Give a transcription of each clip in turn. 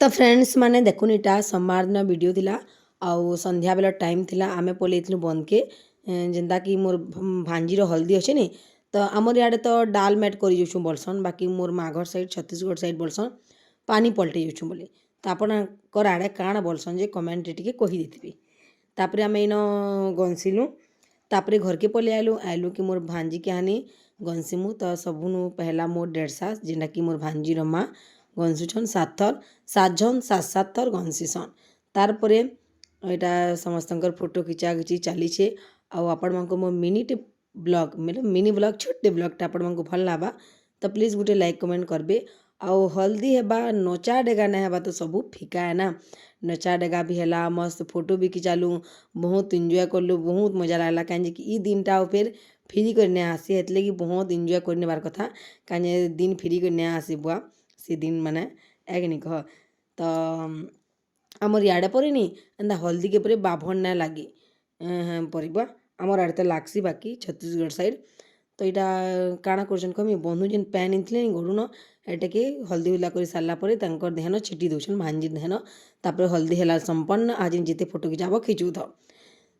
तो फ्रेंड्स माने देखुन इटा सोमवार दिन वीडियो थिला आउ संध्या बेला टाइम थिला आमे पलेइथिलु बंद के जेंता कि मोर भांजीर हल्दी अच्छे नी तो आमर इयाडे तो डाल मेट कर जाऊँ बोलसन बाकी मोर माघर साइड छत्तीसगढ़ साइड बोलसन पानी पलटै जाऊँ बोले तो आपणकर आड़े काण बोलसन जे कमेंट टिके कहि देथिबे। तापरे आमे इन गंसिलु तापरे घर के पले आइलु आइलु कि मोर भांजी के हानि गंसिमु तो सबुनु पहला मोर डेढ़सा जेना कि मोर भांजीर माँ गंसुछन 7 थर 7 जन 7 थर गंसिसन तारपरे एटा समस्तंकर फोटो खिचा खिची चलीछे आउ आपण मानको मो मिनीटे ब्लॉग मतलब मिनी ब्लॉग छोटे ब्लॉगटा आपण मानको भल लाबा तो प्लीज गुटे लाइक कमेंट करबे। आउ हल्दी हेबा नचा डेगा ना हेबा तो सबू फिका है ना नचा डेगा भी हैला मस्त फोटो भी खिचालु बहुत एंजॉय करलु बहुत मजा लागला कहीं कि ई दिनटा फिर फ्री करने आसी हेतले कि बहुत एंजॉय करने बार कथा कहीं दिन फ्री करने आसी बुआ से दिन माने एक नहीं कह तो आमर इयाडे पड़ेनी एंता हल्दी के परे बाभन ना लगे पड़वा आमर आड़े तो लागसी बाकी छत्तीसगढ़ साइड तो यहाँ काଣା कर कमी बंधु जेन पैन इनथिले गड़ुन एटाके हल्दी हुला कर सारापर ध्यान छिटी दौन भांजी ध्यान तापर हल्दी है संपन्न आज जिते फोटो खिचाब खिचू था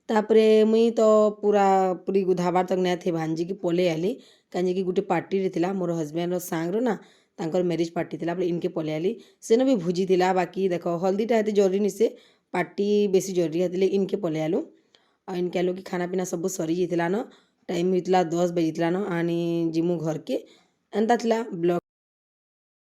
तापरे मुई तो पूरा पूरी गुधाबार तक नहीं थे भांजी की पले आली कहीं कि गोटे पार्टी थिला मोर हजबैंड सांग्र ना तांकर मैरिज पार्टी थिला इनके पले आली सेन भी भोजी थिला बाकी देख हल्दीटा हेते जरूरी नहीं से पार्टी बेसी जरूरी है इनके पले आलु आ इनके आलु कि खाना पीना सब सरी जाइला न टाइम होता 10 बजे न आनी जिमु घर के एंता थिला ब्लॉग।